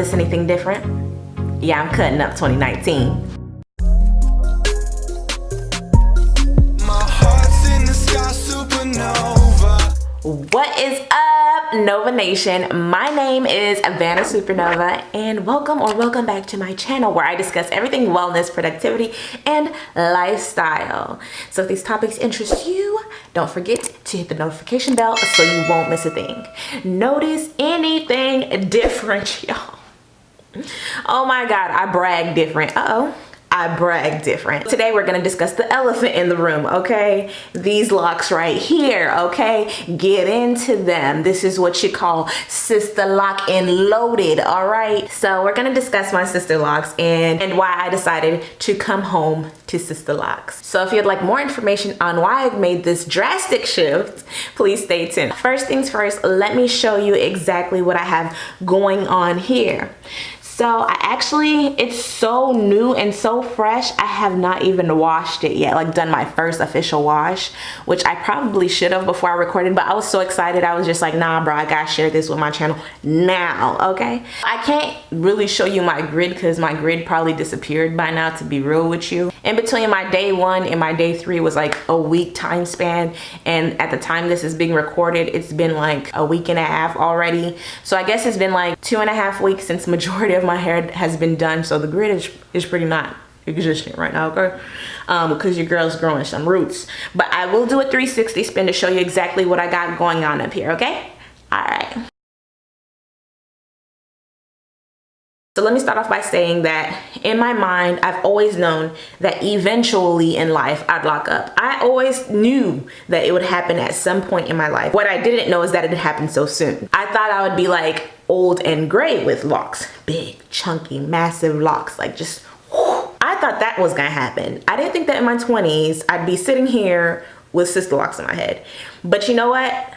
notice anything different? Yeah, I'm cutting up 2019. My heart's in the sky, supernova. What is up, Nova Nation? My name is Vana SUPERNOVA, and welcome back to my channel where I discuss everything wellness, productivity, and lifestyle. So if these topics interest you, don't forget to hit the notification bell so you won't miss a thing. Notice anything different, y'all. Oh my God, I brag different. I brag different. Today we're gonna discuss the elephant in the room, okay? These locks right here, okay? Get into them. This is what you call sister lock and loaded, all right? So we're gonna discuss my sister locks and why I decided to come home to Sisterlocks. So if you'd like more information on why I've made this drastic shift, please stay tuned. First things first, let me show you exactly what I have going on here. So it's so new and so fresh, I have not even washed it yet, like done my first official wash, which I probably should have before I recorded, but I was so excited. I was just like, nah, bro, I gotta share this with my channel now, okay? I can't really show you my grid because my grid probably disappeared by now, to be real with you. In between my day 1 and my day 3 was like a week time span. And at the time this is being recorded, it's been like a week and a half already. So I guess it's been like 2.5 weeks since majority of my hair has been done, so the grid is pretty not existent right now, okay? Because your girl's growing some roots. But I will do a 360 spin to show you exactly what I got going on up here, okay? All right. So let me start off by saying that in my mind, I've always known that eventually in life I'd lock up. I always knew that it would happen at some point in my life. What I didn't know is that it had happened so soon. I thought I would be like old and gray with locks, big, chunky, massive locks, like just whoo. I thought that was gonna happen. I didn't think that in my 20s I'd be sitting here with sister locks in my head. But you know what?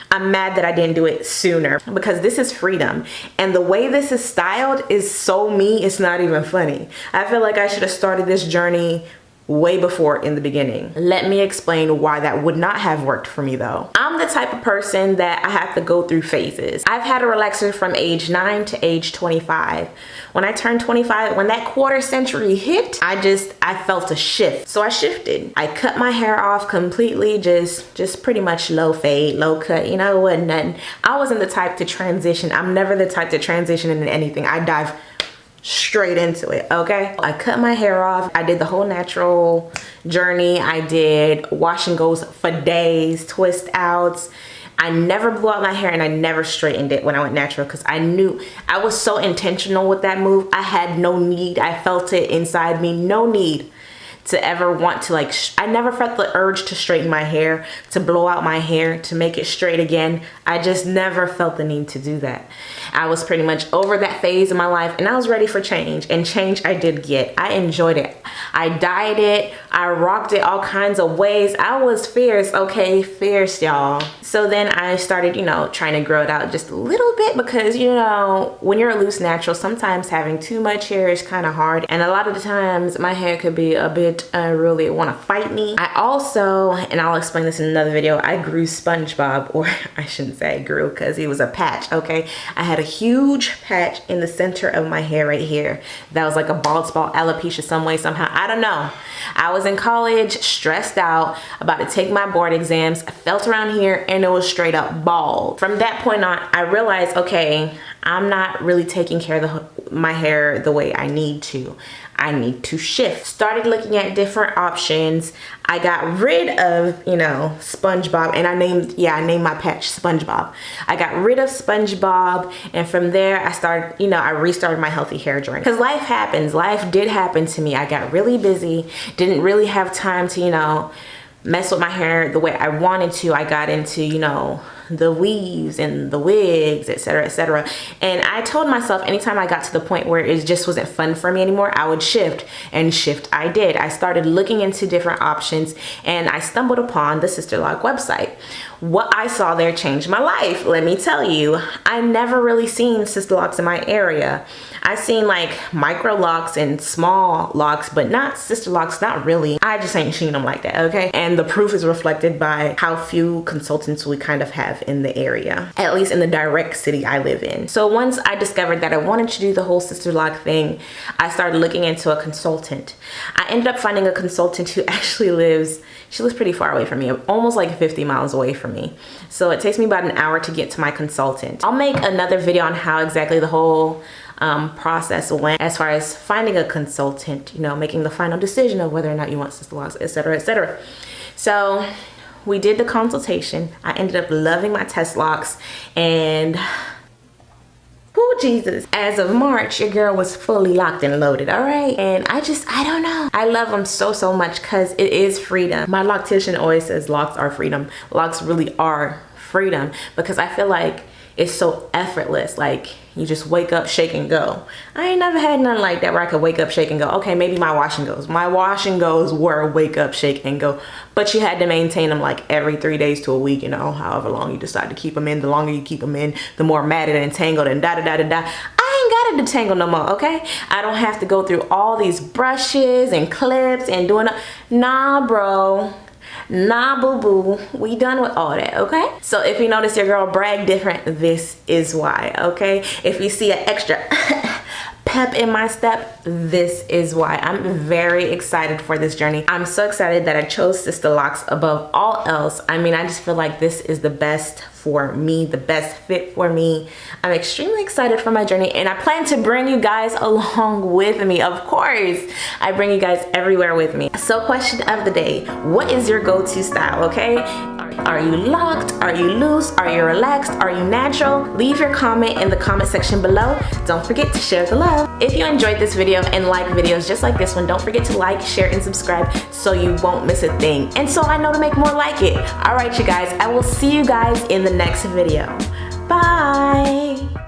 I'm mad that I didn't do it sooner, because this is freedom. And the way this is styled is so me, it's not even funny. I feel like I should have started this journey way before in the beginning. Let me explain why that would not have worked for me though. I'm the type of person that I have to go through phases. I've had a relaxer from age 9 to age 25. When I turned 25, when that quarter century hit, I felt a shift. So I shifted. I cut my hair off completely, just pretty much low fade, low cut, you know, it wasn't nothing. I wasn't the type to transition. I'm never the type to transition into anything. I dive straight into it, okay? I cut my hair off. I did the whole natural journey. I did wash and goes for days, twist outs. I never blew out my hair and I never straightened it when I went natural, because I knew I was so intentional with that move. I had no need. I felt it inside me. No need to ever want to I never felt the urge to straighten my hair, to blow out my hair, to make it straight again. I just never felt the need to do that. I was pretty much over that phase of my life and I was ready for change, and change I did get. I enjoyed it. I dyed it. I rocked it all kinds of ways. I was fierce, okay? Fierce, y'all. So then I started, you know, trying to grow it out just a little bit, because, you know, when you're a loose natural, sometimes having too much hair is kind of hard. And a lot of the times my hair could be a bit really want to fight me. I also, and I'll explain this in another video, I grew SpongeBob, or I shouldn't say I grew, because he was a patch, okay? I had a huge patch in the center of my hair right here. That was like a bald spot, alopecia some way, somehow. I don't know. I was in college, stressed out, about to take my board exams. I felt around here and it was straight up bald. From that point on, I realized, okay, I'm not really taking care of my hair the way I need to. I need to shift. Started looking at different options. I got rid of, you know, SpongeBob, and I named my patch SpongeBob. I got rid of SpongeBob, and from there I started, you know, I restarted my healthy hair journey. Because life happens. Life did happen to me. I got really busy, didn't really have time to, you know, mess with my hair the way I wanted to. I got into, you know, the weaves and the wigs, etc., etc. And I told myself anytime I got to the point where it just wasn't fun for me anymore, I would shift, and shift I did. I started looking into different options and I stumbled upon the Sisterlock website. What I saw there changed my life, let me tell you. I never really seen Sisterlocks in my area. I seen like micro locks and small locks, but not Sisterlocks, not really. I just ain't seen them like that, okay? And the proof is reflected by how few consultants we kind of have have in the area, at least in the direct city I live in. So once I discovered that I wanted to do the whole sister lock thing, I started looking into a consultant. I ended up finding a consultant who actually lives pretty far away from me, almost like 50 miles away from me. So it takes me about an hour to get to my consultant. I'll make another video on how exactly the whole process went as far as finding a consultant, you know, making the final decision of whether or not you want sister locks, etc., etc. So we did the consultation. I ended up loving my test locks, and oh Jesus, as of March, your girl was fully locked and loaded, all right? And I don't know. I love them so much because it is freedom. My loctician always says locks are freedom. Locks really are freedom because I feel like it's so effortless. Like you just wake up, shake and go. I ain't never had nothing like that where I could wake up, shake and go. Okay, maybe my wash and goes. My wash and goes were wake up, shake and go. But you had to maintain them like every 3 days to a week, you know, however long you decide to keep them in. The longer you keep them in, the more matted and tangled and da-da-da-da-da. I ain't got to detangle no more, okay? I don't have to go through all these brushes and clips and doing, nah, bro. Nah, boo-boo, we done with all that, okay? So if you notice your girl brag different, this is why, okay? If you see an extra pep in my step, this is why. I'm very excited for this journey. I'm so excited that I chose Sisterlocks above all else. I mean, I just feel like this is the best for me, the best fit for me. I'm extremely excited for my journey, and I plan to bring you guys along with me. Of course, I bring you guys everywhere with me. So question of the day, what is your go-to style, okay? Are you locked? Are you loose? Are you relaxed? Are you natural? Leave your comment in the comment section below. Don't forget to share the love. If you enjoyed this video and like videos just like this one, don't forget to like, share, and subscribe so you won't miss a thing. And so I know to make more like it. All right, you guys, I will see you guys in the next video. Bye.